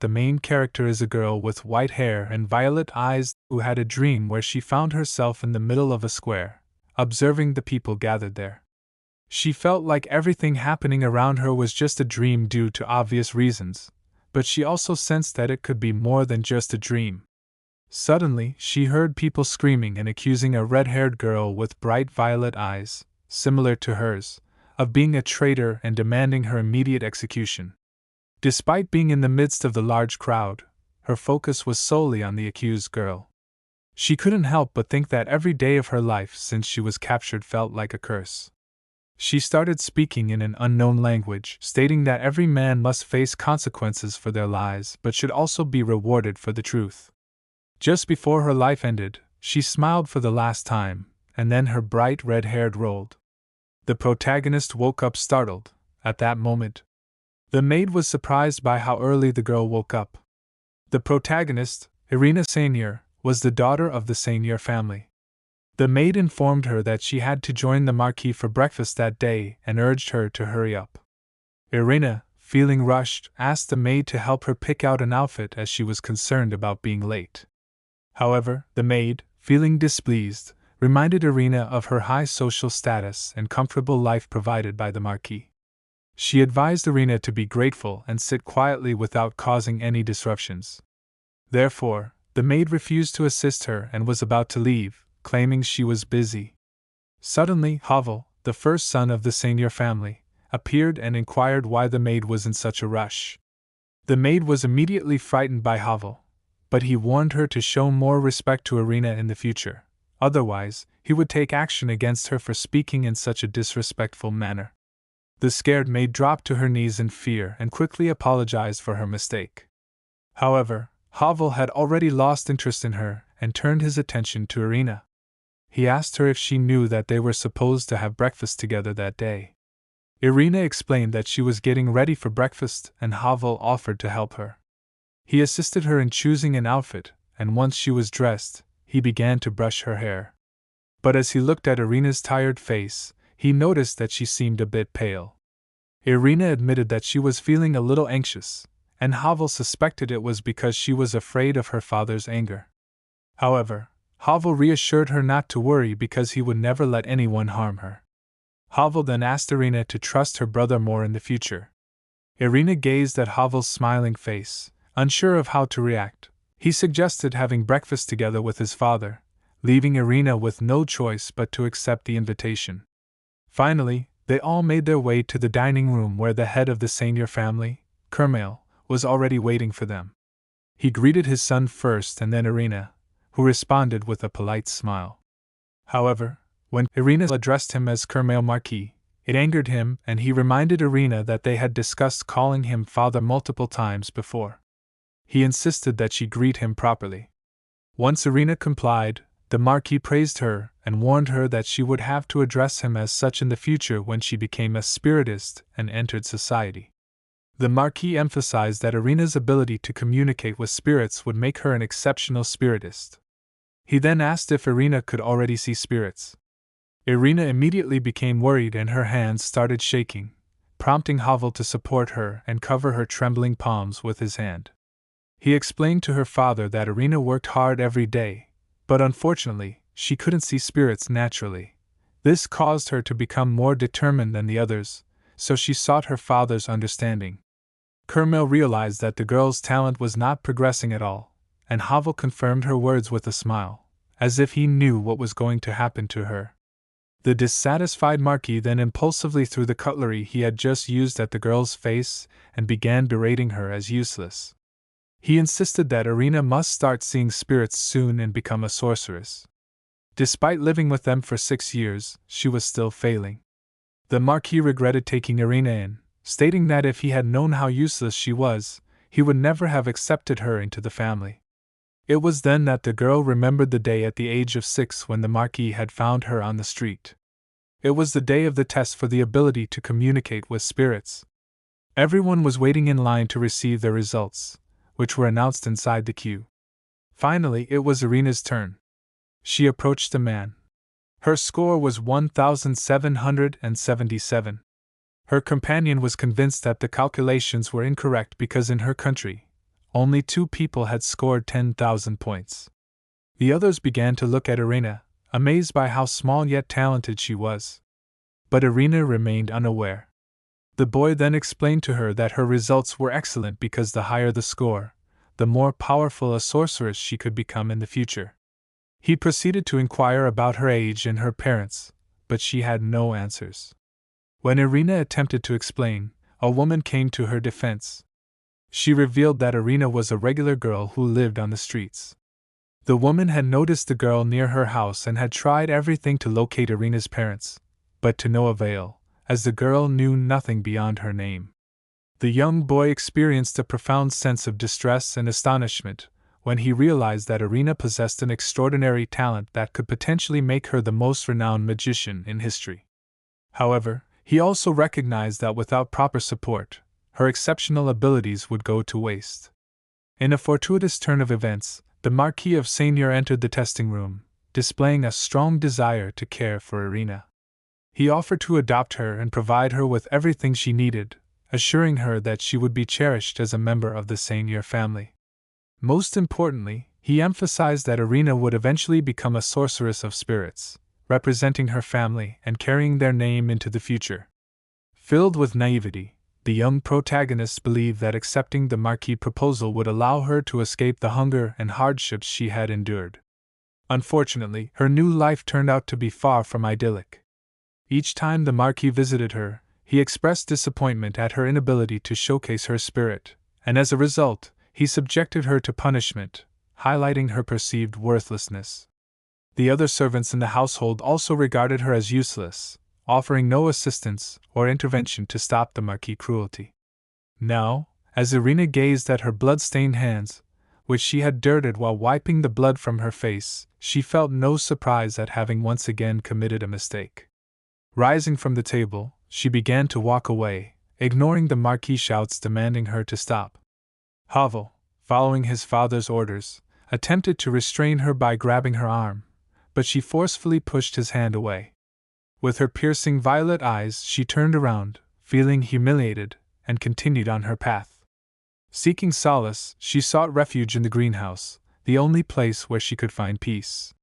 the main character is a girl with white hair and violet eyes who had a dream where she found herself in the middle of a square, observing the people gathered there. She felt like everything happening around her was just a dream due to obvious reasons, but she also sensed that it could be more than just a dream. Suddenly, she heard people screaming and accusing a red-haired girl with bright violet eyes, similar to hers, of being a traitor and demanding her immediate execution. Despite being in the midst of the large crowd, her focus was solely on the accused girl. She couldn't help but think that every day of her life since she was captured felt like a curse. She started speaking in an unknown language, stating that every man must face consequences for their lies but should also be rewarded for the truth. Just before her life ended, she smiled for the last time, and then her bright red hair rolled. The protagonist woke up startled. At that moment, the maid was surprised by how early the girl woke up. The protagonist, Irina Senior, was the daughter of the Senior family. The maid informed her that she had to join the Marquee for breakfast that day and urged her to hurry up. Irina, feeling rushed, asked the maid to help her pick out an outfit as she was concerned about being late. However, the maid, feeling displeased, reminded Irina of her high social status and comfortable life provided by the Marquee. She advised Irina to be grateful and sit quietly without causing any disruptions. Therefore, the maid refused to assist her and was about to leave, claiming she was busy. Suddenly, Havel, the first son of the Senior family, appeared and inquired why the maid was in such a rush. The maid was immediately frightened by Havel, but he warned her to show more respect to Irina in the future, otherwise, he would take action against her for speaking in such a disrespectful manner. The scared maid dropped to her knees in fear and quickly apologized for her mistake. However, Havel had already lost interest in her and turned his attention to Irina. He asked her if she knew that they were supposed to have breakfast together that day. Irina explained that she was getting ready for breakfast and Havel offered to help her. He assisted her in choosing an outfit, and once she was dressed, he began to brush her hair. But as he looked at Irina's tired face, he noticed that she seemed a bit pale. Irina admitted that she was feeling a little anxious, and Havel suspected it was because she was afraid of her father's anger. However, Havel reassured her not to worry because he would never let anyone harm her. Havel then asked Irina to trust her brother more in the future. Irina gazed at Havel's smiling face, unsure of how to react. He suggested having breakfast together with his father, leaving Irina with no choice but to accept the invitation. Finally, they all made their way to the dining room where the head of the Senior family, Kermail, was already waiting for them. He greeted his son first and then Irina, who responded with a polite smile. However, when Irina addressed him as Kermail Marquee, it angered him and he reminded Irina that they had discussed calling him father multiple times before. He insisted that she greet him properly. Once Irina complied, the Marquee praised her and warned her that she would have to address him as such in the future when she became a spiritist and entered society. The Marquee emphasized that Irina's ability to communicate with spirits would make her an exceptional spiritist. He then asked if Irina could already see spirits. Irina immediately became worried and her hands started shaking, prompting Havel to support her and cover her trembling palms with his hand. He explained to her father that Irina worked hard every day, but unfortunately, she couldn't see spirits naturally. This caused her to become more determined than the others, so she sought her father's understanding. Kermail realized that the girl's talent was not progressing at all, and Havel confirmed her words with a smile, as if he knew what was going to happen to her. The dissatisfied Marquis then impulsively threw the cutlery he had just used at the girl's face and began berating her as useless. He insisted that Irina must start seeing spirits soon and become a sorceress. Despite living with them for 6 years, she was still failing. The Marquis regretted taking Irina in, stating that if he had known how useless she was, he would never have accepted her into the family. It was then that the girl remembered the day at the age of 6 when the Marquis had found her on the street. It was the day of the test for the ability to communicate with spirits. Everyone was waiting in line to receive their results, which were announced inside the queue. Finally, it was Irina's turn. She approached the man. Her score was 1,777. Her companion was convinced that the calculations were incorrect because in her country, Only 2 people had scored 10,000 points. The others began to look at Irina, amazed by how small yet talented she was. But Irina remained unaware. The boy then explained to her that her results were excellent because the higher the score, the more powerful a sorceress she could become in the future. He proceeded to inquire about her age and her parents, but she had no answers. When Irina attempted to explain, a woman came to her defense. She revealed that Irina was a regular girl who lived on the streets. The woman had noticed the girl near her house and had tried everything to locate Irina's parents, but to no avail, as the girl knew nothing beyond her name. The young boy experienced a profound sense of distress and astonishment when he realized that Irina possessed an extraordinary talent that could potentially make her the most renowned magician in history. However, he also recognized that without proper support, her exceptional abilities would go to waste. In a fortuitous turn of events, the Marquis of Seigneur entered the testing room, displaying a strong desire to care for Irina. He offered to adopt her and provide her with everything she needed, assuring her that she would be cherished as a member of the Seigneur family. Most importantly, he emphasized that Irina would eventually become a sorceress of spirits, representing her family and carrying their name into the future. Filled with naivety, the young protagonist believed that accepting the Marquis' proposal would allow her to escape the hunger and hardships she had endured. Unfortunately, her new life turned out to be far from idyllic. Each time the Marquis visited her, he expressed disappointment at her inability to showcase her spirit, and as a result, he subjected her to punishment, highlighting her perceived worthlessness. The other servants in the household also regarded her as useless, offering no assistance or intervention to stop the Marquis' cruelty. Now, as Irina gazed at her blood-stained hands, which she had dirtied while wiping the blood from her face, she felt no surprise at having once again committed a mistake. Rising from the table, she began to walk away, ignoring the Marquis' shouts demanding her to stop. Havel, following his father's orders, attempted to restrain her by grabbing her arm, but she forcefully pushed his hand away. With her piercing violet eyes, she turned around, feeling humiliated, and continued on her path. Seeking solace, she sought refuge in the greenhouse, the only place where she could find peace.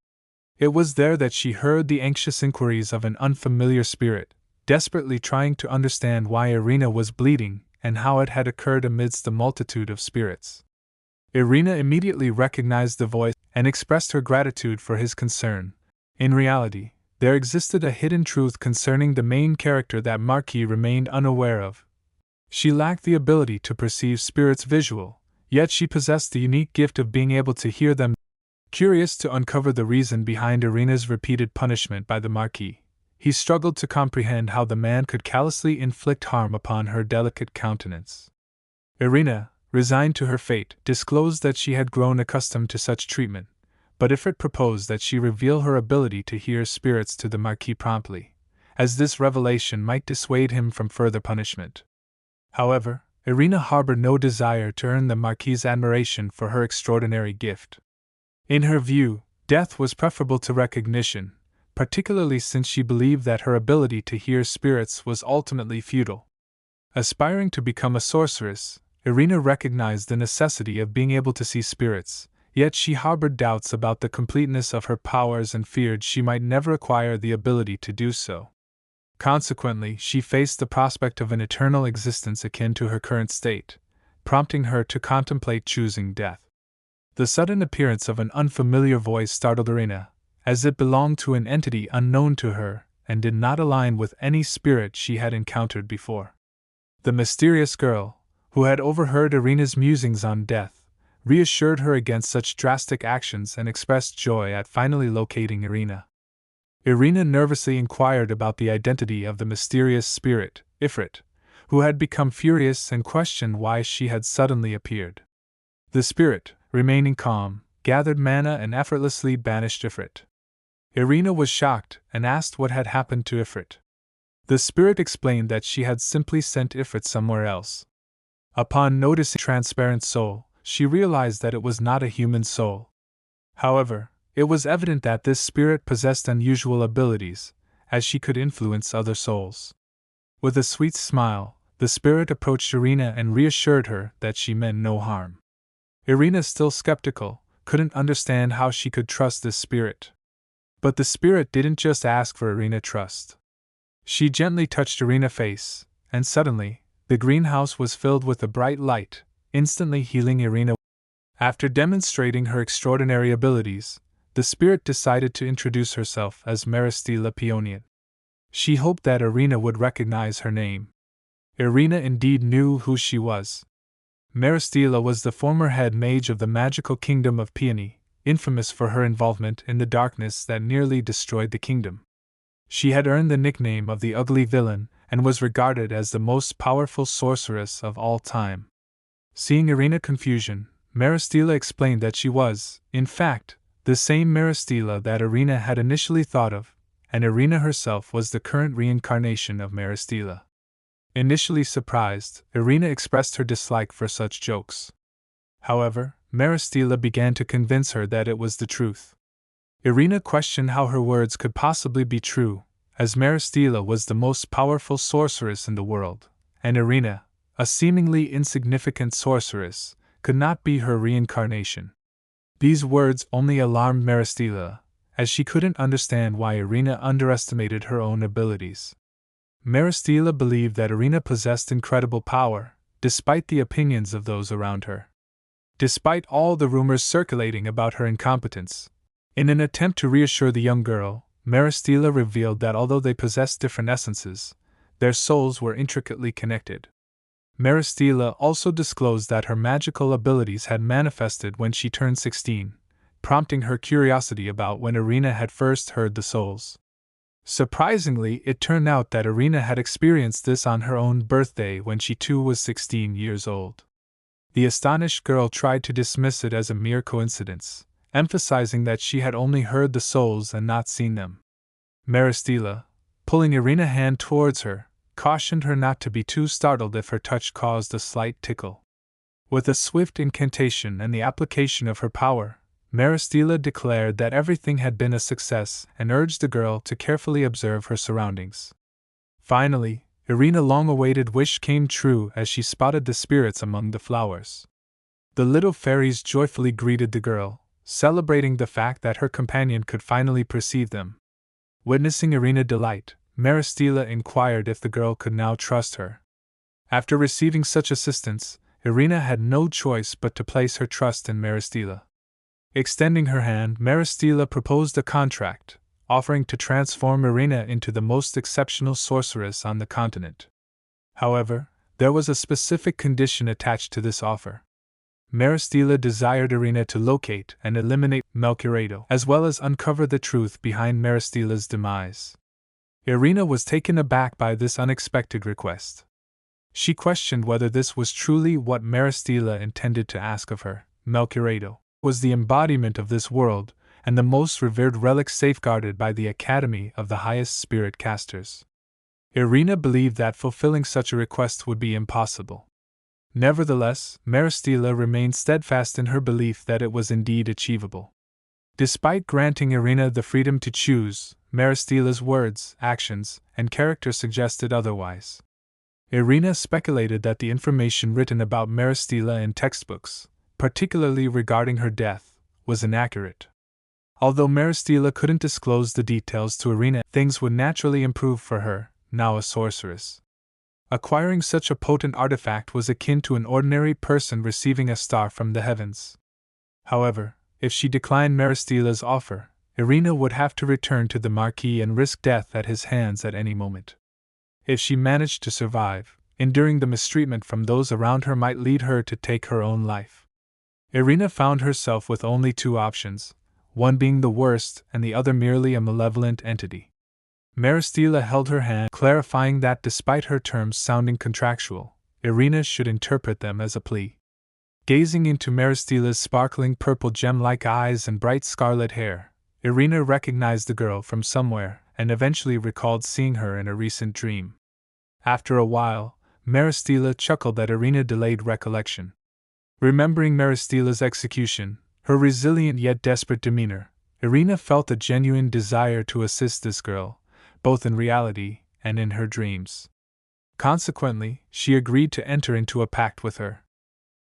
It was there that she heard the anxious inquiries of an unfamiliar spirit, desperately trying to understand why Irina was bleeding and how it had occurred amidst the multitude of spirits. Irina immediately recognized the voice and expressed her gratitude for his concern. In reality, there existed a hidden truth concerning the main character that Marquee remained unaware of. She lacked the ability to perceive spirits visual, yet she possessed the unique gift of being able to hear them. Curious to uncover the reason behind Irina's repeated punishment by the Marquis, he struggled to comprehend how the man could callously inflict harm upon her delicate countenance. Irina, resigned to her fate, disclosed that she had grown accustomed to such treatment, but Ifrit proposed that she reveal her ability to hear spirits to the Marquis promptly, as this revelation might dissuade him from further punishment. However, Irina harbored no desire to earn the Marquis' admiration for her extraordinary gift. In her view, death was preferable to recognition, particularly since she believed that her ability to hear spirits was ultimately futile. Aspiring to become a sorceress, Irina recognized the necessity of being able to see spirits, yet she harbored doubts about the completeness of her powers and feared she might never acquire the ability to do so. Consequently, she faced the prospect of an eternal existence akin to her current state, prompting her to contemplate choosing death. The sudden appearance of an unfamiliar voice startled Irina, as it belonged to an entity unknown to her and did not align with any spirit she had encountered before. The mysterious girl, who had overheard Irina's musings on death, reassured her against such drastic actions and expressed joy at finally locating Irina. Irina nervously inquired about the identity of the mysterious spirit, Ifrit, who had become furious and questioned why she had suddenly appeared. The spirit, remaining calm, gathered mana and effortlessly banished Ifrit. Irina was shocked and asked what had happened to Ifrit. The spirit explained that she had simply sent Ifrit somewhere else. Upon noticing the transparent soul, she realized that it was not a human soul. However, it was evident that this spirit possessed unusual abilities, as she could influence other souls. With a sweet smile, the spirit approached Irina and reassured her that she meant no harm. Irina, still skeptical, couldn't understand how she could trust this spirit. But the spirit didn't just ask for Irina trust. She gently touched Irina's face, and suddenly, the greenhouse was filled with a bright light, instantly healing Irina. After demonstrating her extraordinary abilities, the spirit decided to introduce herself as Maristela Peonian. She hoped that Irina would recognize her name. Irina indeed knew who she was. Maristela was the former head mage of the magical kingdom of Peony, infamous for her involvement in the darkness that nearly destroyed the kingdom. She had earned the nickname of the Ugly Villain and was regarded as the most powerful sorceress of all time. Seeing Irina's confusion, Maristela explained that she was, in fact, the same Maristela that Irina had initially thought of, and Irina herself was the current reincarnation of Maristela. Initially surprised, Irina expressed her dislike for such jokes. However, Maristela began to convince her that it was the truth. Irina questioned how her words could possibly be true, as Maristela was the most powerful sorceress in the world, and Irina, a seemingly insignificant sorceress, could not be her reincarnation. These words only alarmed Maristela, as she couldn't understand why Irina underestimated her own abilities. Maristela believed that Irina possessed incredible power, despite the opinions of those around her. Despite all the rumors circulating about her incompetence, in an attempt to reassure the young girl, Maristela revealed that although they possessed different essences, their souls were intricately connected. Maristela also disclosed that her magical abilities had manifested when she turned 16, prompting her curiosity about when Irina had first heard the souls. Surprisingly, it turned out that Irina had experienced this on her own birthday when she too was 16 years old. The astonished girl tried to dismiss it as a mere coincidence, emphasizing that she had only heard the souls and not seen them. Maristela, pulling Irina's hand towards her, cautioned her not to be too startled if her touch caused a slight tickle. With a swift incantation and the application of her power, Maristela declared that everything had been a success and urged the girl to carefully observe her surroundings. Finally, Irina's long-awaited wish came true as she spotted the spirits among the flowers. The little fairies joyfully greeted the girl, celebrating the fact that her companion could finally perceive them. Witnessing Irina's delight, Maristela inquired if the girl could now trust her. After receiving such assistance, Irina had no choice but to place her trust in Maristela. Extending her hand, Maristela proposed a contract, offering to transform Irina into the most exceptional sorceress on the continent. However, there was a specific condition attached to this offer. Maristela desired Irina to locate and eliminate Melchiorado, as well as uncover the truth behind Maristela's demise. Irina was taken aback by this unexpected request. She questioned whether this was truly what Maristela intended to ask of her. Melchiorado was the embodiment of this world, and the most revered relic safeguarded by the Academy of the highest spirit casters. Irina believed that fulfilling such a request would be impossible. Nevertheless, Maristela remained steadfast in her belief that it was indeed achievable. Despite granting Irina the freedom to choose, Maristela's words, actions, and character suggested otherwise. Irina speculated that the information written about Maristela in textbooks, particularly regarding her death, was inaccurate. Although Maristela couldn't disclose the details to Irina, things would naturally improve for her, now a sorceress. Acquiring such a potent artifact was akin to an ordinary person receiving a star from the heavens. However, if she declined Maristela's offer, Irina would have to return to the Marquee and risk death at his hands at any moment. If she managed to survive, enduring the mistreatment from those around her might lead her to take her own life. Irina found herself with only two options, one being the worst and the other merely a malevolent entity. Maristela held her hand, clarifying that despite her terms sounding contractual, Irina should interpret them as a plea. Gazing into Maristela's sparkling purple gem-like eyes and bright scarlet hair, Irina recognized the girl from somewhere and eventually recalled seeing her in a recent dream. After a while, Maristela chuckled at Irina's delayed recollection. Remembering Maristela's execution, her resilient yet desperate demeanor, Irina felt a genuine desire to assist this girl, both in reality and in her dreams. Consequently, she agreed to enter into a pact with her.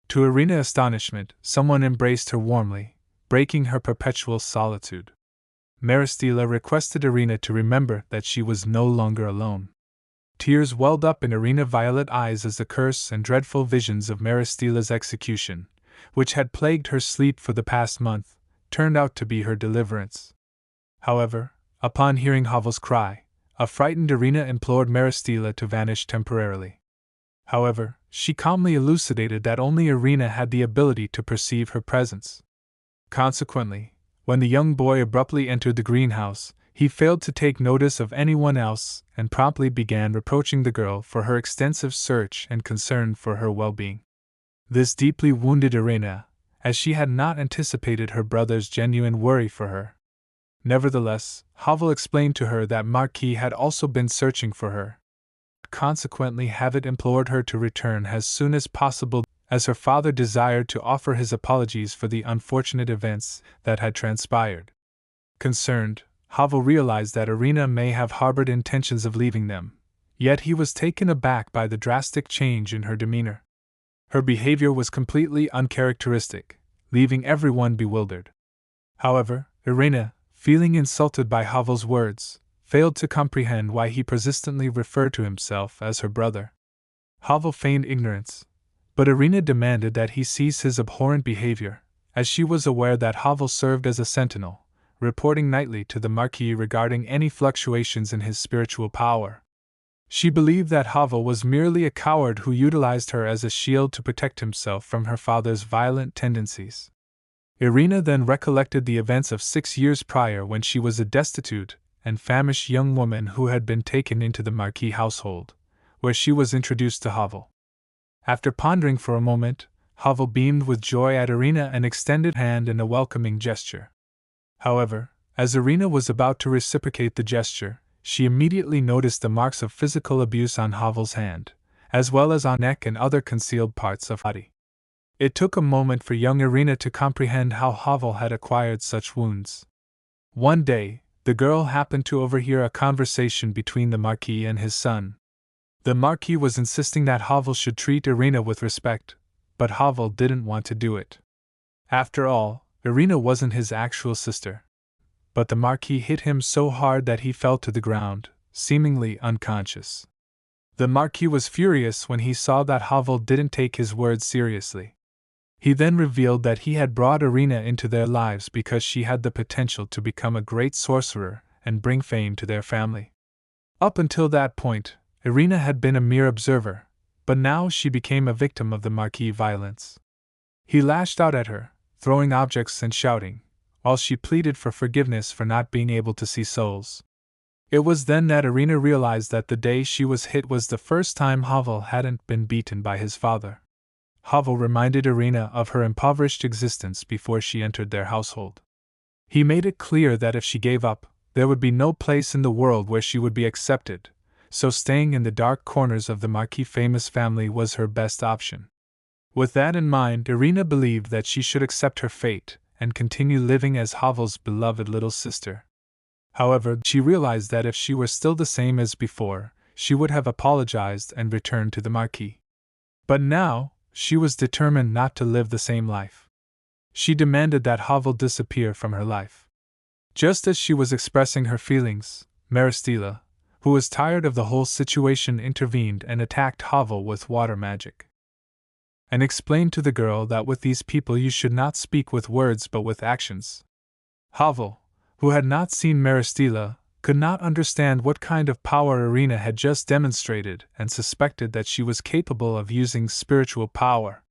To Irina's astonishment, someone embraced her warmly, breaking her perpetual solitude. Maristela requested Irina to remember that she was no longer alone. Tears welled up in Irina's violet eyes as the curse and dreadful visions of Maristela's execution, which had plagued her sleep for the past month, turned out to be her deliverance. However, upon hearing Havel's cry, a frightened Irina implored Maristela to vanish temporarily. However, she calmly elucidated that only Irina had the ability to perceive her presence. Consequently, when the young boy abruptly entered the greenhouse, he failed to take notice of anyone else and promptly began reproaching the girl for her extensive search and concern for her well-being. This deeply wounded Irina, as she had not anticipated her brother's genuine worry for her. Nevertheless, Havel explained to her that Marquee had also been searching for her. Consequently, Havel implored her to return as soon as possible, as her father desired to offer his apologies for the unfortunate events that had transpired. Concerned, Havel realized that Irina may have harbored intentions of leaving them, yet he was taken aback by the drastic change in her demeanor. Her behavior was completely uncharacteristic, leaving everyone bewildered. However, Irina, feeling insulted by Havel's words, failed to comprehend why he persistently referred to himself as her brother. Havel feigned ignorance, but Irina demanded that he cease his abhorrent behavior, as she was aware that Havel served as a sentinel, reporting nightly to the Marquee regarding any fluctuations in his spiritual power. She believed that Havel was merely a coward who utilized her as a shield to protect himself from her father's violent tendencies. Irina then recollected the events of 6 years prior when she was a destitute and famished young woman who had been taken into the Marquee household, where she was introduced to Havel. After pondering for a moment, Havel beamed with joy at Irina and extended a hand in a welcoming gesture. However, as Irina was about to reciprocate the gesture, she immediately noticed the marks of physical abuse on Havel's hand, as well as on neck and other concealed parts of body. It took a moment for young Irina to comprehend how Havel had acquired such wounds. One day, the girl happened to overhear a conversation between the Marquis and his son. The Marquis was insisting that Havel should treat Irina with respect, but Havel didn't want to do it. After all, Irina wasn't his actual sister. But the Marquis hit him so hard that he fell to the ground, seemingly unconscious. The Marquis was furious when he saw that Havel didn't take his words seriously. He then revealed that he had brought Irina into their lives because she had the potential to become a great sorcerer and bring fame to their family. Up until that point, Irina had been a mere observer, but now she became a victim of the Marquis' violence. He lashed out at her, throwing objects and shouting, while she pleaded for forgiveness for not being able to see souls. It was then that Irina realized that the day she was hit was the first time Havel hadn't been beaten by his father. Havel reminded Irina of her impoverished existence before she entered their household. He made it clear that if she gave up, there would be no place in the world where she would be accepted, so staying in the dark corners of the Marquis' famous family was her best option. With that in mind, Irina believed that she should accept her fate and continue living as Havel's beloved little sister. However, she realized that if she were still the same as before, she would have apologized and returned to the Marquis. But now, she was determined not to live the same life. She demanded that Havel disappear from her life. Just as she was expressing her feelings, Maristela, who was tired of the whole situation, intervened and attacked Havel with water magic, and explained to the girl that with these people you should not speak with words but with actions. Havel, who had not seen Maristela, could not understand what kind of power Irina had just demonstrated and suspected that she was capable of using spiritual power.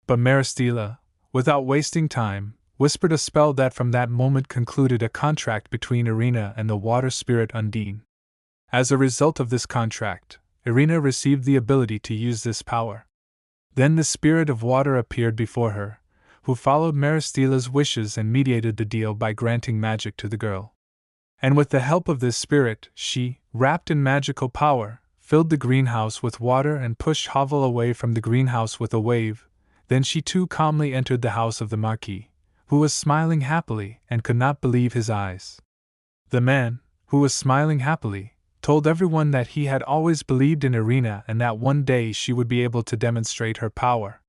But Maristela, without wasting time, whispered a spell that from that moment concluded a contract between Irina and the water spirit Undine. As a result of this contract, Irina received the ability to use this power. Then the spirit of water appeared before her, who followed Maristela's wishes and mediated the deal by granting magic to the girl. And with the help of this spirit, she, wrapped in magical power, filled the greenhouse with water and pushed Havel away from the greenhouse with a wave. Then she too calmly entered the house of the Marquis, who was smiling happily and could not believe his eyes. The man, who was smiling happily, told everyone that he had always believed in Irina and that one day she would be able to demonstrate her power.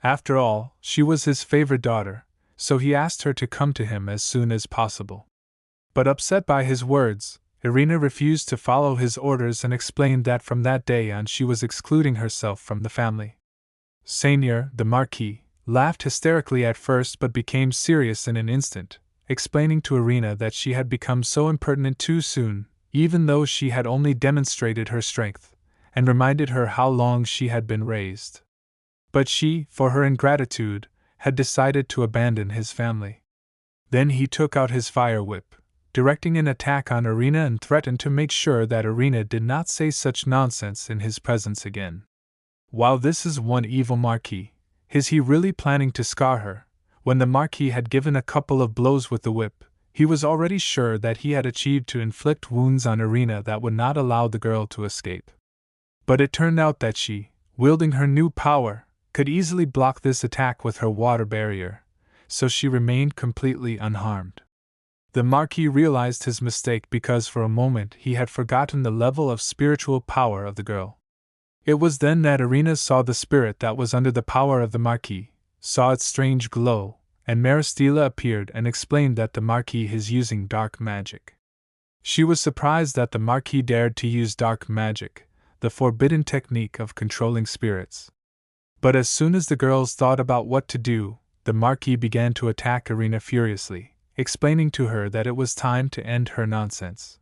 After all, she was his favorite daughter, so he asked her to come to him as soon as possible. But upset by his words, Irina refused to follow his orders and explained that from that day on she was excluding herself from the family. Seigneur, the Marquis, laughed hysterically at first but became serious in an instant, explaining to Irina that she had become so impertinent too soon, even though she had only demonstrated her strength, and reminded her how long she had been raised. But she, for her ingratitude, had decided to abandon his family. Then he took out his fire whip, directing an attack on Irina and threatened to make sure that Irina did not say such nonsense in his presence again. While this is one evil Marquis, is he really planning to scar her? When the Marquis had given a couple of blows with the whip, he was already sure that he had achieved to inflict wounds on Irina that would not allow the girl to escape. But it turned out that she, wielding her new power, could easily block this attack with her water barrier, so she remained completely unharmed. The Marquis realized his mistake because for a moment he had forgotten the level of spiritual power of the girl. It was then that Irina saw the spirit that was under the power of the Marquis, saw its strange glow, and Maristela appeared and explained that the Marquis is using dark magic. She was surprised that the Marquis dared to use dark magic, the forbidden technique of controlling spirits. But as soon as the girls thought about what to do, the Marquis began to attack Irina furiously, explaining to her that it was time to end her nonsense.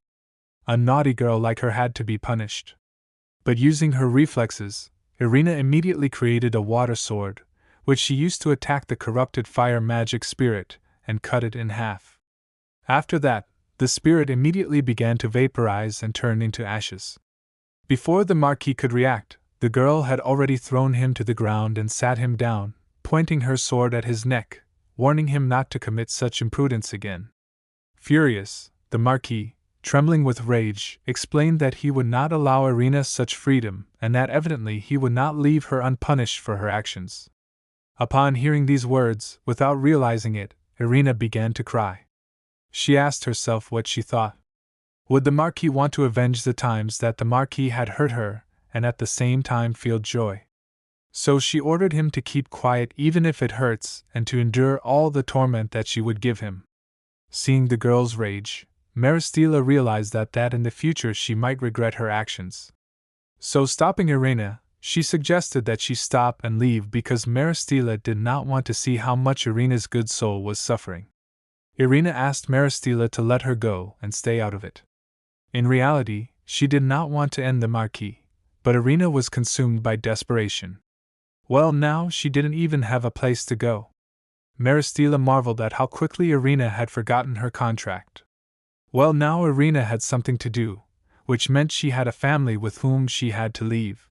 A naughty girl like her had to be punished. But using her reflexes, Irina immediately created a water sword, which she used to attack the corrupted fire magic spirit, and cut it in half. After that, the spirit immediately began to vaporize and turn into ashes. Before the Marquis could react, the girl had already thrown him to the ground and sat him down, pointing her sword at his neck, warning him not to commit such imprudence again. Furious, the Marquis, trembling with rage, explained that he would not allow Irina such freedom, and that evidently he would not leave her unpunished for her actions. Upon hearing these words, without realizing it, Irina began to cry. She asked herself what she thought. Would the Marquis want to avenge the times that the Marquis had hurt her, and at the same time feel joy? So she ordered him to keep quiet even if it hurts, and to endure all the torment that she would give him. Seeing the girl's rage, Maristela realized that in the future she might regret her actions. So stopping Irina, she suggested that she stop and leave because Maristela did not want to see how much Irina's good soul was suffering. Irina asked Maristela to let her go and stay out of it. In reality, she did not want to end the Marquis, but Irina was consumed by desperation. Well, now she didn't even have a place to go. Maristela marveled at how quickly Irina had forgotten her contract. Well, now Irina had something to do, which meant she had a family with whom she had to leave.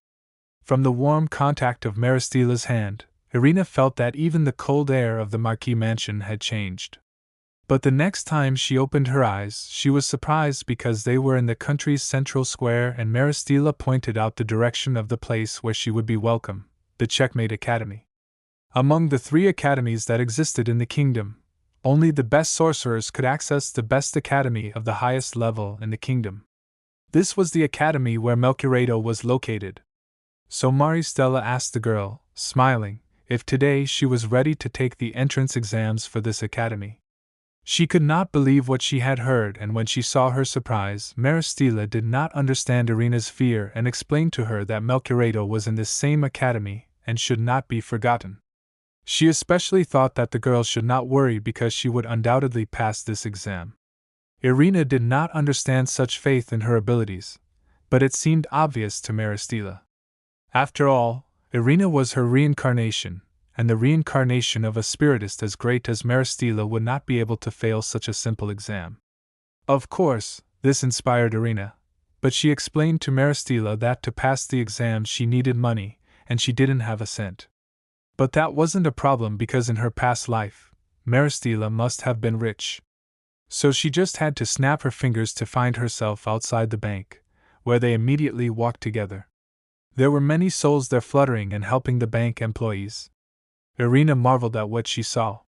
From the warm contact of Maristela's hand, Irina felt that even the cold air of the Marquis mansion had changed. But the next time she opened her eyes, she was surprised because they were in the country's central square and Maristela pointed out the direction of the place where she would be welcome, the Checkmate Academy. Among the 3 academies that existed in the kingdom, only the best sorcerers could access the best academy of the highest level in the kingdom. This was the academy where Melchiorado was located. So Maristela asked the girl, smiling, if today she was ready to take the entrance exams for this academy. She could not believe what she had heard, and when she saw her surprise, Maristela did not understand Irina's fear and explained to her that Melchiorado was in this same academy and should not be forgotten. She especially thought that the girl should not worry because she would undoubtedly pass this exam. Irina did not understand such faith in her abilities, but it seemed obvious to Maristela. After all, Irina was her reincarnation, and the reincarnation of a spiritist as great as Maristela would not be able to fail such a simple exam. Of course, this inspired Irina, but she explained to Maristela that to pass the exam she needed money, and she didn't have a cent. But that wasn't a problem because in her past life, Maristela must have been rich. So she just had to snap her fingers to find herself outside the bank, where they immediately walked together. There were many souls there fluttering and helping the bank employees. Irina marveled at what she saw.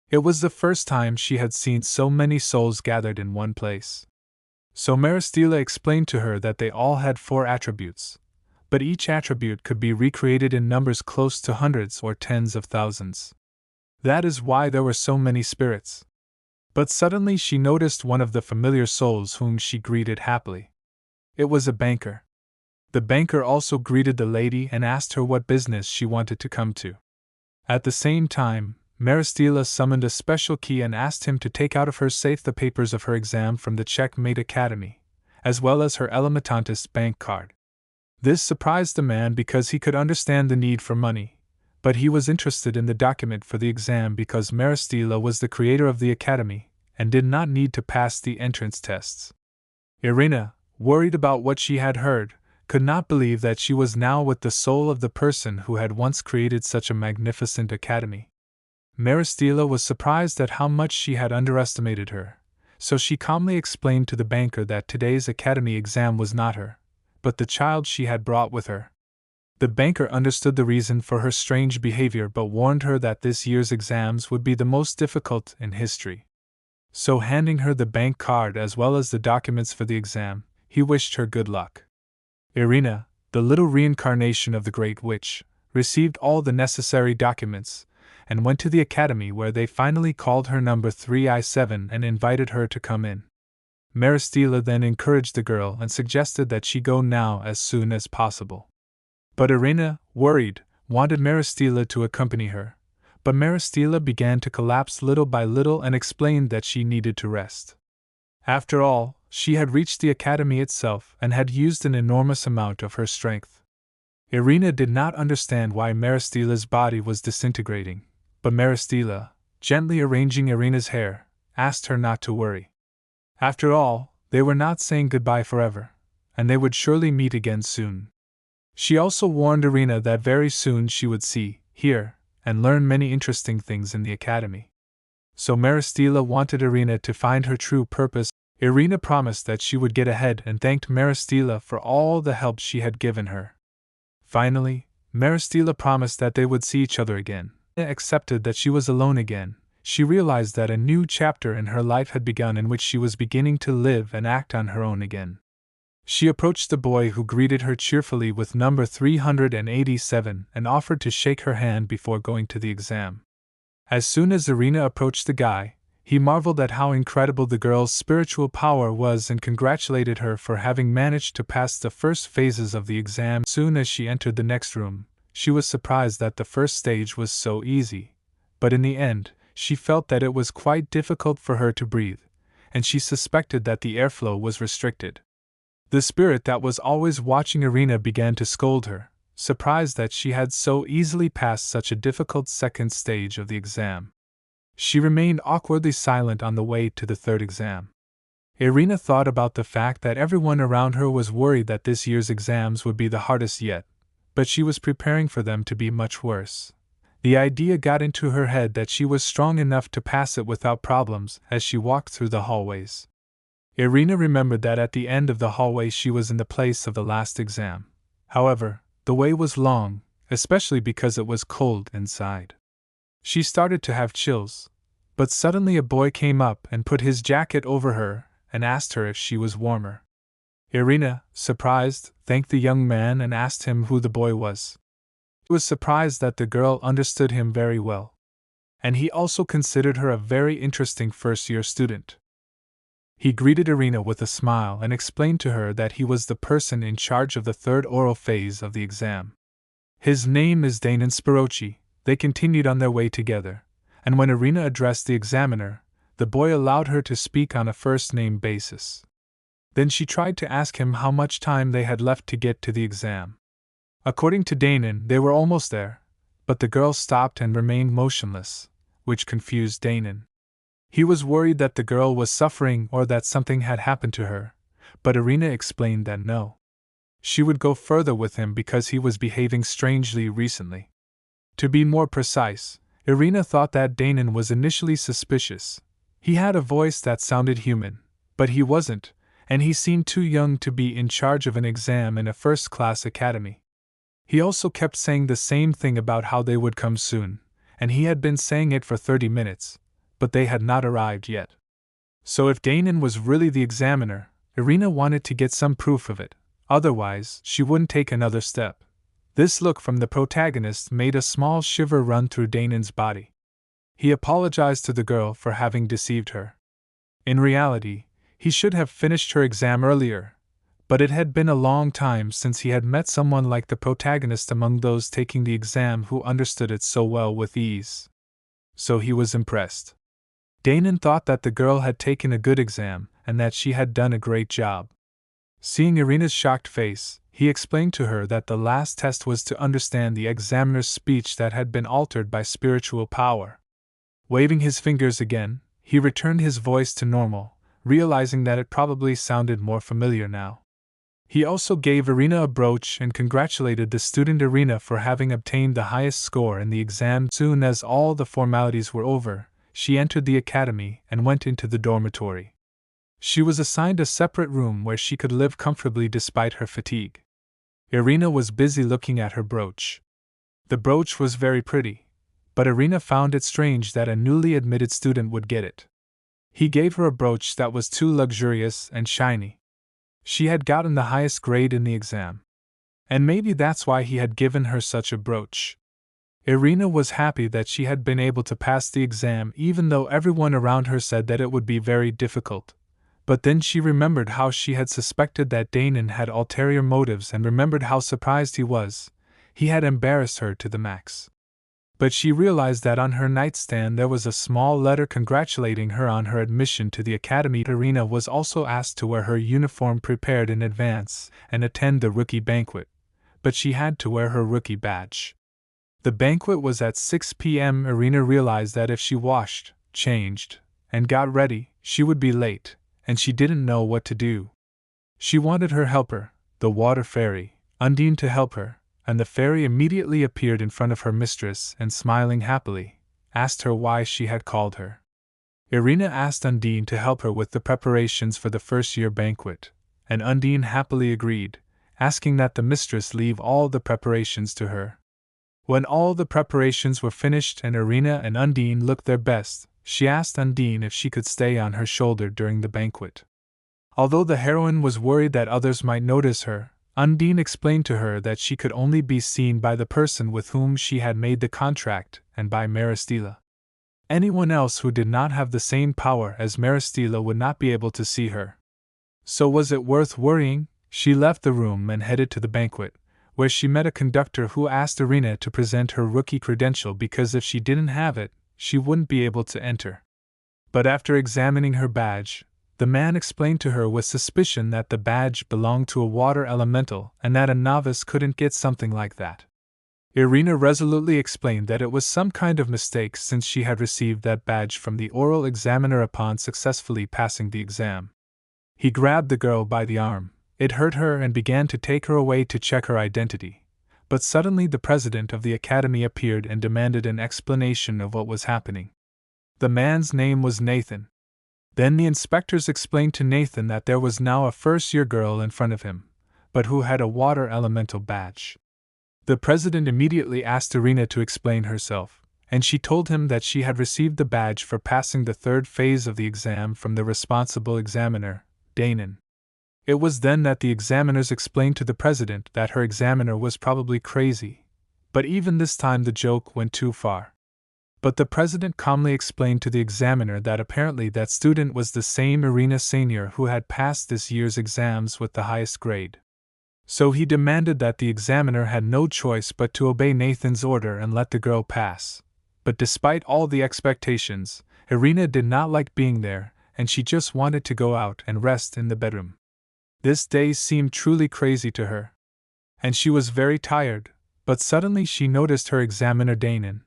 It was the first time she had seen so many souls gathered in one place. So Maristela explained to her that they all had 4 attributes: but each attribute could be recreated in numbers close to hundreds or tens of thousands. That is why there were so many spirits. But suddenly she noticed one of the familiar souls whom she greeted happily. It was a banker. The banker also greeted the lady and asked her what business she wanted to come to. At the same time, Maristela summoned a special key and asked him to take out of her safe the papers of her exam from the Checkmate Academy, as well as her Elementantis bank card. This surprised the man because he could understand the need for money, but he was interested in the document for the exam because Maristela was the creator of the academy and did not need to pass the entrance tests. Irina, worried about what she had heard, could not believe that she was now with the soul of the person who had once created such a magnificent academy. Maristela was surprised at how much she had underestimated her, so she calmly explained to the banker that today's academy exam was not her, but the child she had brought with her. The banker understood the reason for her strange behavior but warned her that this year's exams would be the most difficult in history. So handing her the bank card as well as the documents for the exam, he wished her good luck. Irina, the little reincarnation of the Great Witch, received all the necessary documents, and went to the academy where they finally called her number 3I7 and invited her to come in. Maristela then encouraged the girl and suggested that she go now as soon as possible. But Irina, worried, wanted Maristela to accompany her, but Maristela began to collapse little by little and explained that she needed to rest. After all, she had reached the academy itself and had used an enormous amount of her strength. Irina did not understand why Maristela's body was disintegrating, but Maristela, gently arranging Irina's hair, asked her not to worry. After all, they were not saying goodbye forever, and they would surely meet again soon. She also warned Irina that very soon she would see, hear, and learn many interesting things in the academy. So Maristela wanted Irina to find her true purpose. Irina promised that she would get ahead and thanked Maristela for all the help she had given her. Finally, Maristela promised that they would see each other again. Accepted that she was alone again. She realized that a new chapter in her life had begun in which she was beginning to live and act on her own again. She approached the boy who greeted her cheerfully with number 387 and offered to shake her hand before going to the exam. As soon as Irina approached the guy, he marveled at how incredible the girl's spiritual power was and congratulated her for having managed to pass the first phases of the exam. As soon as she entered the next room, she was surprised that the first stage was so easy, but in the end, she felt that it was quite difficult for her to breathe, and she suspected that the airflow was restricted. The spirit that was always watching Irina began to scold her, surprised that she had so easily passed such a difficult second stage of the exam. She remained awkwardly silent on the way to the third exam. Irina thought about the fact that everyone around her was worried that this year's exams would be the hardest yet, but she was preparing for them to be much worse. The idea got into her head that she was strong enough to pass it without problems as she walked through the hallways. Irina remembered that at the end of the hallway she was in the place of the last exam. However, the way was long, especially because it was cold inside. She started to have chills, but suddenly a boy came up and put his jacket over her and asked her if she was warmer. Irina, surprised, thanked the young man and asked him who the boy was. He was surprised that the girl understood him very well, and he also considered her a very interesting first-year student. He greeted Irina with a smile and explained to her that he was the person in charge of the third oral phase of the exam. His name is Danan Spirochi. They continued on their way together, and when Irina addressed the examiner, the boy allowed her to speak on a first-name basis. Then she tried to ask him how much time they had left to get to the exam. According to Danan, they were almost there, but the girl stopped and remained motionless, which confused Danan. He was worried that the girl was suffering or that something had happened to her, but Irina explained that no. She would go further with him because he was behaving strangely recently. To be more precise, Irina thought that Danan was initially suspicious. He had a voice that sounded human, but he wasn't, and he seemed too young to be in charge of an exam in a first-class academy. He also kept saying the same thing about how they would come soon, and he had been saying it for 30 minutes, but they had not arrived yet. So if Danan was really the examiner, Irina wanted to get some proof of it, Otherwise, she wouldn't take another step. This look from the protagonist made a small shiver run through Danan's body. He apologized to the girl for having deceived her. In reality, he should have finished her exam earlier, but it had been a long time since he had met someone like the protagonist among those taking the exam who understood it so well with ease. So he was impressed. Danan thought that the girl had taken a good exam and that she had done a great job. Seeing Irina's shocked face, he explained to her that the last test was to understand the examiner's speech that had been altered by spiritual power. Waving his fingers again, he returned his voice to normal, realizing that it probably sounded more familiar now. He also gave Irina a brooch and congratulated the student Irina for having obtained the highest score in the exam. Soon as all the formalities were over, she entered the academy and went into the dormitory. She was assigned a separate room where she could live comfortably despite her fatigue. Irina was busy looking at her brooch. The brooch was very pretty, but Irina found it strange that a newly admitted student would get it. He gave her a brooch that was too luxurious and shiny. She had gotten the highest grade in the exam, and maybe that's why he had given her such a brooch. Irina was happy that she had been able to pass the exam even though everyone around her said that it would be very difficult. But then she remembered how she had suspected that Danan had ulterior motives and remembered how surprised he was. He had embarrassed her to the max. But she realized that on her nightstand there was a small letter congratulating her on her admission to the academy. Irina was also asked to wear her uniform prepared in advance and attend the rookie banquet, but she had to wear her rookie badge. The banquet was at 6 p.m. Irina realized that if she washed, changed, and got ready, she would be late, and she didn't know what to do. She wanted her helper, the water fairy, Undine, to help her, and the fairy immediately appeared in front of her mistress and, smiling happily, asked her why she had called her. Irina asked Undine to help her with the preparations for the first-year banquet, and Undine happily agreed, asking that the mistress leave all the preparations to her. When all the preparations were finished and Irina and Undine looked their best, she asked Undine if she could stay on her shoulder during the banquet. Although the heroine was worried that others might notice her, Undine explained to her that she could only be seen by the person with whom she had made the contract and by Maristela. Anyone else who did not have the same power as Maristela would not be able to see her. So was it worth worrying? She left the room and headed to the banquet, where she met a conductor who asked Irina to present her rookie credential because if she didn't have it, she wouldn't be able to enter. But after examining her badge, the man explained to her with suspicion that the badge belonged to a water elemental and that a novice couldn't get something like that. Irina resolutely explained that it was some kind of mistake since she had received that badge from the oral examiner upon successfully passing the exam. He grabbed the girl by the arm. It hurt her and began to take her away to check her identity. But suddenly the president of the academy appeared and demanded an explanation of what was happening. The man's name was Nathan. Then the inspectors explained to Nathan that there was now a first-year girl in front of him, but who had a water elemental badge. The president immediately asked Irina to explain herself, and she told him that she had received the badge for passing the third phase of the exam from the responsible examiner, Danan. It was then that the examiners explained to the president that her examiner was probably crazy, but even this time the joke went too far. But the president calmly explained to the examiner that apparently that student was the same Irina Senior who had passed this year's exams with the highest grade. So he demanded that the examiner had no choice but to obey Nathan's order and let the girl pass. But despite all the expectations, Irina did not like being there, and she just wanted to go out and rest in the bedroom. This day seemed truly crazy to her, and she was very tired, but suddenly she noticed her examiner Danan,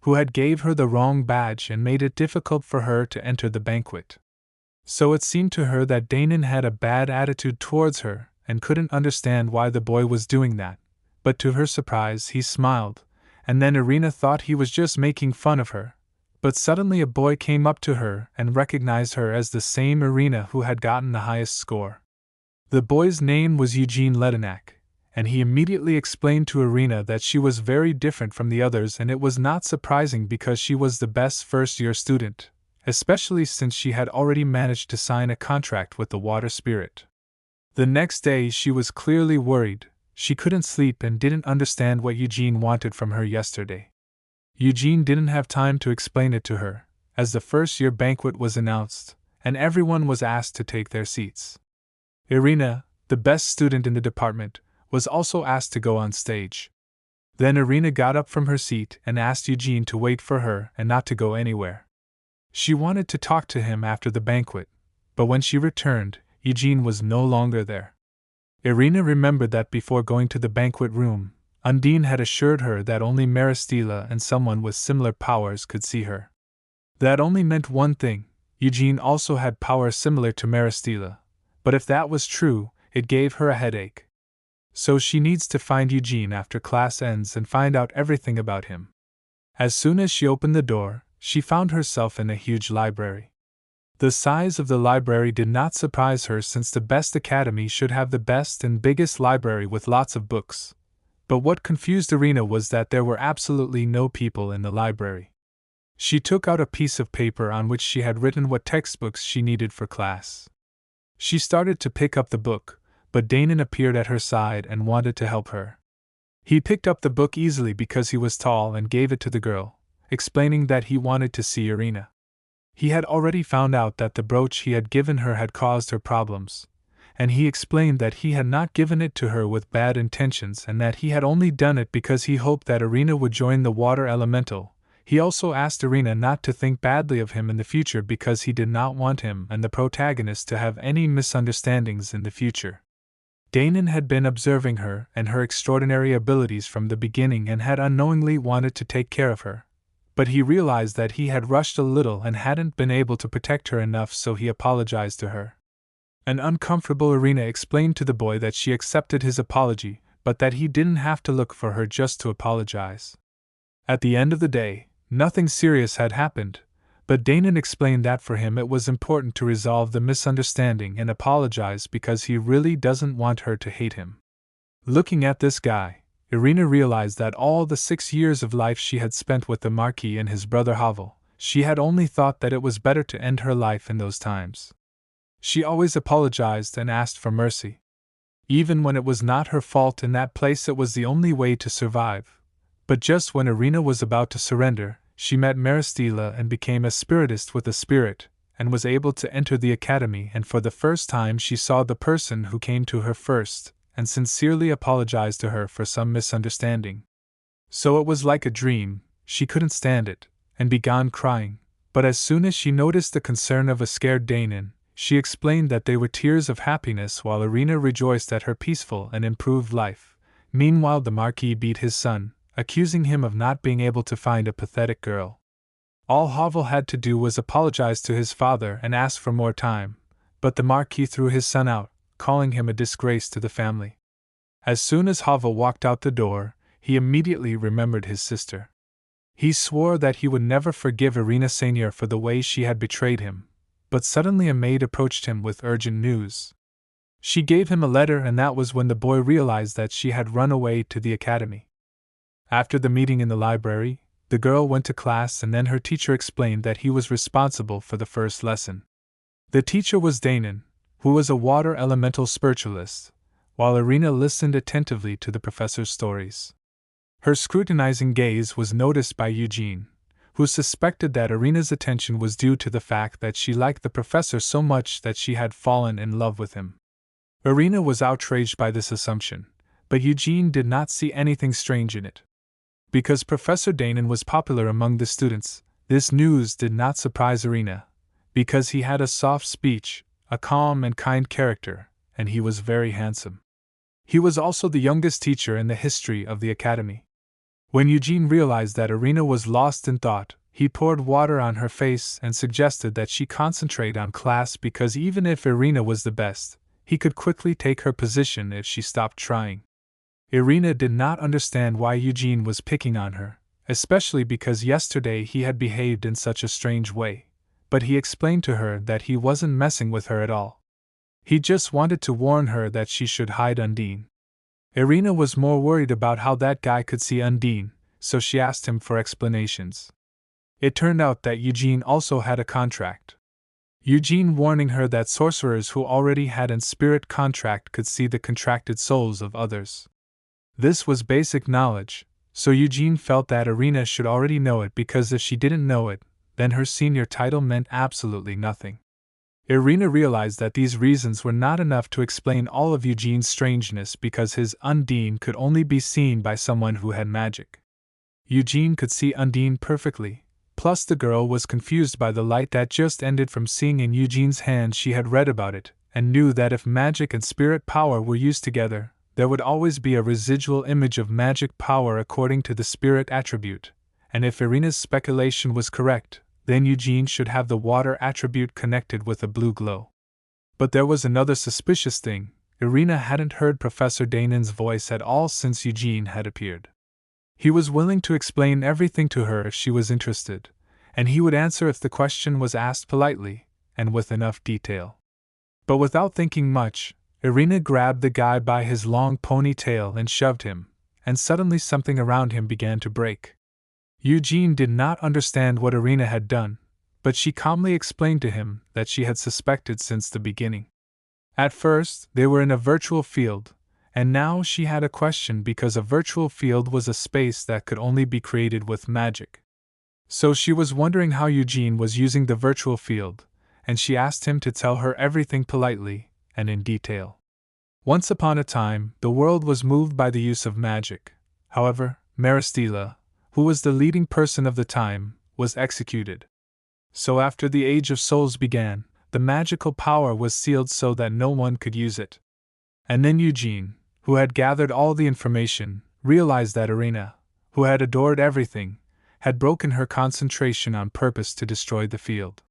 who had gave her the wrong badge and made it difficult for her to enter the banquet. So it seemed to her that Danan had a bad attitude towards her and couldn't understand why the boy was doing that, but to her surprise he smiled, and then Irina thought he was just making fun of her. But suddenly a boy came up to her and recognized her as the same Irina who had gotten the highest score. The boy's name was Eugene Ledenak, and he immediately explained to Irina that she was very different from the others, and it was not surprising because she was the best first-year student, especially since she had already managed to sign a contract with the water spirit. The next day she was clearly worried. She couldn't sleep and didn't understand what Eugene wanted from her yesterday. Eugene didn't have time to explain it to her, as the first-year banquet was announced, and everyone was asked to take their seats. Irina, the best student in the department, was also asked to go on stage. Then Irina got up from her seat and asked Eugene to wait for her and not to go anywhere. She wanted to talk to him after the banquet, but when she returned, Eugene was no longer there. Irina remembered that before going to the banquet room, Undine had assured her that only Maristela and someone with similar powers could see her. That only meant one thing: Eugene also had powers similar to Maristela, but if that was true, it gave her a headache. So she needs to find Eugene after class ends and find out everything about him. As soon as she opened the door, she found herself in a huge library. The size of the library did not surprise her, since the best academy should have the best and biggest library with lots of books. But what confused Irina was that there were absolutely no people in the library. She took out a piece of paper on which she had written what textbooks she needed for class. She started to pick up the book, but Danan appeared at her side and wanted to help her. He picked up the book easily because he was tall and gave it to the girl, explaining that he wanted to see Irina. He had already found out that the brooch he had given her had caused her problems, and he explained that he had not given it to her with bad intentions and that he had only done it because he hoped that Irina would join the water elemental. He also asked Irina not to think badly of him in the future because he did not want him and the protagonist to have any misunderstandings in the future. Danan had been observing her and her extraordinary abilities from the beginning and had unknowingly wanted to take care of her. But he realized that he had rushed a little and hadn't been able to protect her enough, so he apologized to her. An uncomfortable Irina explained to the boy that she accepted his apology, but that he didn't have to look for her just to apologize. At the end of the day, nothing serious had happened, but Danan explained that for him it was important to resolve the misunderstanding and apologize because he really doesn't want her to hate him. Looking at this guy, Irina realized that all the 6 years of life she had spent with the Marquee and his brother Havel, she had only thought that it was better to end her life in those times. She always apologized and asked for mercy. Even when it was not her fault in that place, it was the only way to survive. But just when Irina was about to surrender, she met Maristela and became a spiritist with a spirit, and was able to enter the academy, and for the first time she saw the person who came to her first, and sincerely apologized to her for some misunderstanding. So it was like a dream. She couldn't stand it, and began crying, but as soon as she noticed the concern of a scared Danan, she explained that they were tears of happiness, while Irina rejoiced at her peaceful and improved life. Meanwhile, the Marquis beat his son, accusing him of not being able to find a pathetic girl. All Havel had to do was apologize to his father and ask for more time, but the Marquis threw his son out, calling him a disgrace to the family. As soon as Havel walked out the door, he immediately remembered his sister. He swore that he would never forgive Irina Senior for the way she had betrayed him, but suddenly a maid approached him with urgent news. She gave him a letter, and that was when the boy realized that she had run away to the academy. After the meeting in the library, the girl went to class, and then her teacher explained that he was responsible for the first lesson. The teacher was Danan, who was a water elemental spiritualist, while Irina listened attentively to the professor's stories. Her scrutinizing gaze was noticed by Eugene, who suspected that Irina's attention was due to the fact that she liked the professor so much that she had fallen in love with him. Irina was outraged by this assumption, but Eugene did not see anything strange in it. Because Professor Danan was popular among the students, this news did not surprise Irina, because he had a soft speech, a calm and kind character, and he was very handsome. He was also the youngest teacher in the history of the academy. When Eugene realized that Irina was lost in thought, he poured water on her face and suggested that she concentrate on class, because even if Irina was the best, he could quickly take her position if she stopped trying. Irina did not understand why Eugene was picking on her, especially because yesterday he had behaved in such a strange way, but he explained to her that he wasn't messing with her at all. He just wanted to warn her that she should hide Undine. Irina was more worried about how that guy could see Undine, so she asked him for explanations. It turned out that Eugene also had a contract. Eugene warning her that sorcerers who already had an spirit contract could see the contracted souls of others. This was basic knowledge, so Eugene felt that Irina should already know it, because if she didn't know it, then her senior title meant absolutely nothing. Irina realized that these reasons were not enough to explain all of Eugene's strangeness, because his Undine could only be seen by someone who had magic. Eugene could see Undine perfectly, plus the girl was confused by the light that just ended from seeing in Eugene's hand. She had read about it, and knew that if magic and spirit power were used together, there would always be a residual image of magic power according to the spirit attribute, and if Irina's speculation was correct, then Eugene should have the water attribute connected with a blue glow. But there was another suspicious thing. Irina hadn't heard Professor Danan's voice at all since Eugene had appeared. He was willing to explain everything to her if she was interested, and he would answer if the question was asked politely, and with enough detail. But without thinking much, Irina grabbed the guy by his long ponytail and shoved him, and suddenly something around him began to break. Eugene did not understand what Irina had done, but she calmly explained to him that she had suspected since the beginning. At first, they were in a virtual field, and now she had a question, because a virtual field was a space that could only be created with magic. So she was wondering how Eugene was using the virtual field, and she asked him to tell her everything politely and in detail. Once upon a time, the world was moved by the use of magic. However, Marisa, who was the leading person of the time, was executed. So after the Age of Souls began, the magical power was sealed so that no one could use it. And then Eugene, who had gathered all the information, realized that Irina, who had adored everything, had broken her concentration on purpose to destroy the field.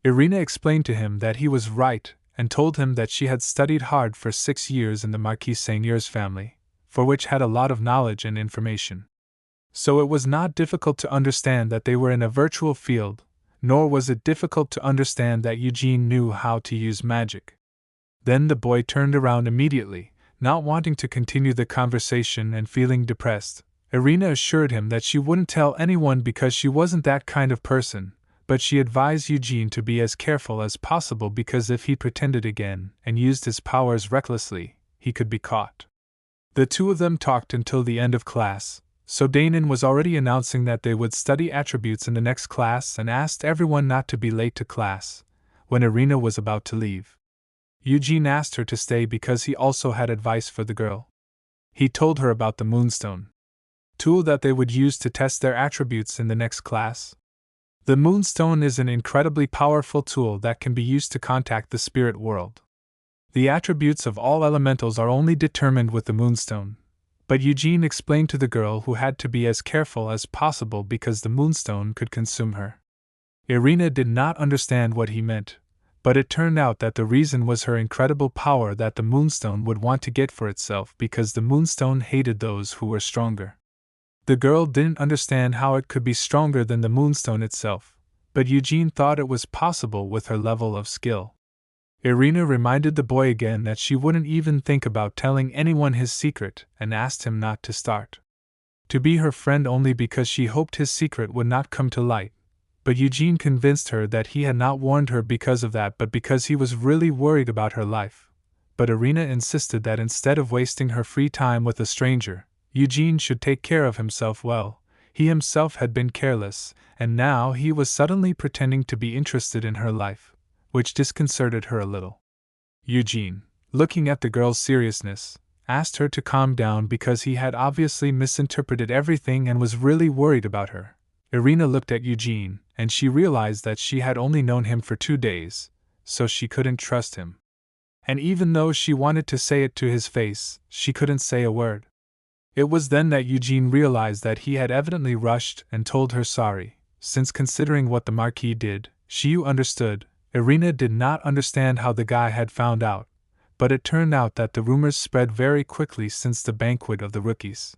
Irina explained to him that he was right, and told him that she had studied hard for 6 years in the Marquee Seigneur's family, for which had a lot of knowledge and information. So it was not difficult to understand that they were in a virtual field, nor was it difficult to understand that Eugene knew how to use magic. Then the boy turned around immediately, not wanting to continue the conversation and feeling depressed. Irina assured him that she wouldn't tell anyone because she wasn't that kind of person, but she advised Eugene to be as careful as possible, because if he pretended again and used his powers recklessly, he could be caught. The two of them talked until the end of class, so Danan was already announcing that they would study attributes in the next class and asked everyone not to be late to class, when Irina was about to leave. Eugene asked her to stay because he also had advice for the girl. He told her about the Moonstone tool that they would use to test their attributes in the next class. The Moonstone is an incredibly powerful tool that can be used to contact the spirit world. The attributes of all elementals are only determined with the Moonstone, but Eugene explained to the girl who had to be as careful as possible because the Moonstone could consume her. Irina did not understand what he meant, but it turned out that the reason was her incredible power that the Moonstone would want to get for itself, because the Moonstone hated those who were stronger. The girl didn't understand how it could be stronger than the Moonstone itself, but Eugene thought it was possible with her level of skill. Irina reminded the boy again that she wouldn't even think about telling anyone his secret, and asked him not to start to be her friend only because she hoped his secret would not come to light. But Eugene convinced her that he had not warned her because of that, but because he was really worried about her life. But Irina insisted that instead of wasting her free time with a stranger, Eugene should take care of himself well. He himself had been careless, and now he was suddenly pretending to be interested in her life, which disconcerted her a little. Eugene, looking at the girl's seriousness, asked her to calm down because he had obviously misinterpreted everything and was really worried about her. Irina looked at Eugene, and she realized that she had only known him for 2 days, so she couldn't trust him. And even though she wanted to say it to his face, she couldn't say a word. It was then that Eugene realized that he had evidently rushed and told her sorry, since considering what the Marquis did, she understood. Irina did not understand how the guy had found out, but it turned out that the rumors spread very quickly since the banquet of the rookies.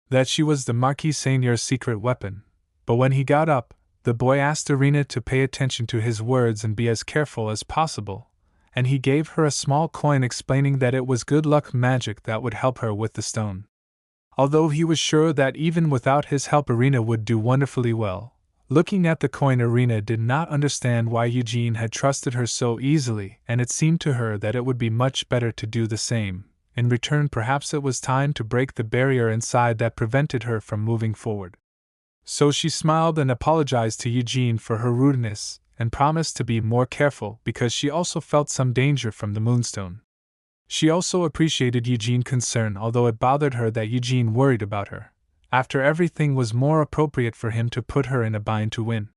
That she was the Marquis Seigneur's secret weapon. But when he got up, the boy asked Irina to pay attention to his words and be as careful as possible, and he gave her a small coin explaining that it was good luck magic that would help her with the stone. Although he was sure that even without his help Irina would do wonderfully well, Looking at the coin, Irina did not understand why Eugene had trusted her so easily, and it seemed to her that it would be much better to do the same. In return, perhaps it was time to break the barrier inside that prevented her from moving forward. So she smiled and apologized to Eugene for her rudeness, and promised to be more careful because she also felt some danger from the Moonstone. She also appreciated Eugene's concern, although it bothered her that Eugene worried about her. After everything, was more appropriate for him to put her in a bind to win.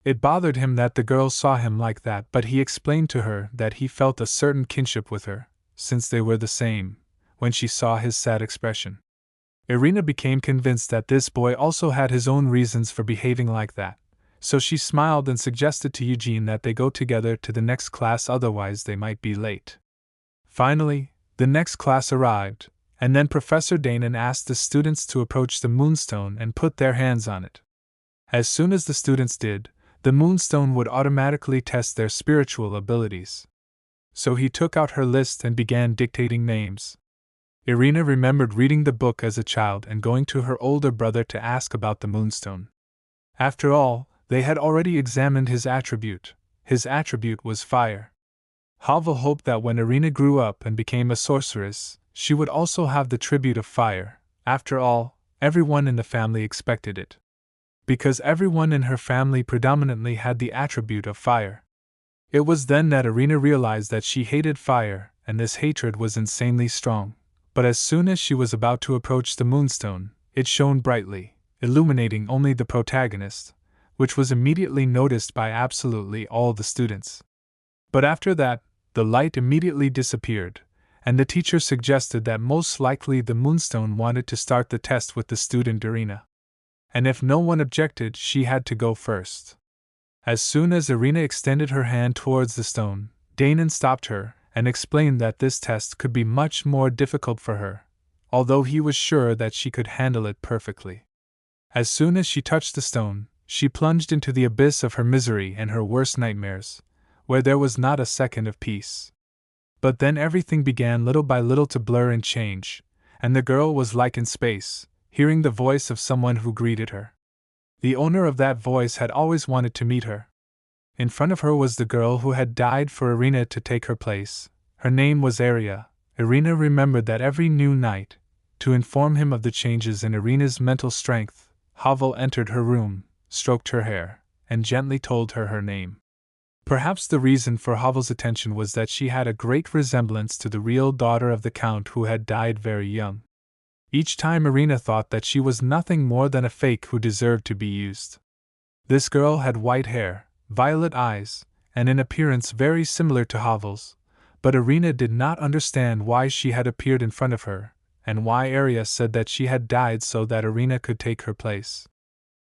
It bothered him that the girl saw him like that, but he explained to her that he felt a certain kinship with her, since they were the same, when she saw his sad expression. Irina became convinced that this boy also had his own reasons for behaving like that, so she smiled and suggested to Eugene that they go together to the next class, otherwise they might be late. Finally, the next class arrived, and then Professor Danan asked the students to approach the Moonstone and put their hands on it. As soon as the students did, the Moonstone would automatically test their spiritual abilities. So he took out her list and began dictating names. Irina remembered reading the book as a child and going to her older brother to ask about the Moonstone. After all, they had already examined his attribute. His attribute was fire. Havel hoped that when Irina grew up and became a sorceress, she would also have the tribute of fire. After all, everyone in the family expected it. Because everyone in her family predominantly had the attribute of fire. It was then that Irina realized that she hated fire, and this hatred was insanely strong. But as soon as she was about to approach the Moonstone, it shone brightly, illuminating only the protagonist, which was immediately noticed by absolutely all the students. But after that, the light immediately disappeared, and the teacher suggested that most likely the Moonstone wanted to start the test with the student Irina. And if no one objected, she had to go first. As soon as Irina extended her hand towards the stone, Danan stopped her and explained that this test could be much more difficult for her, although he was sure that she could handle it perfectly. As soon as she touched the stone, she plunged into the abyss of her misery and her worst nightmares, where there was not a second of peace. But then everything began little by little to blur and change, and the girl was like in space, hearing the voice of someone who greeted her. The owner of that voice had always wanted to meet her. In front of her was the girl who had died for Irina to take her place. Her name was Aria. Irina remembered that every new night, to inform him of the changes in Irina's mental strength, Havel entered her room, stroked her hair, and gently told her her name. Perhaps the reason for Havel's attention was that she had a great resemblance to the real daughter of the Count who had died very young. Each time Irina thought that she was nothing more than a fake who deserved to be used. This girl had white hair, violet eyes, and an appearance very similar to Havel's, but Irina did not understand why she had appeared in front of her, and why Aria said that she had died so that Irina could take her place.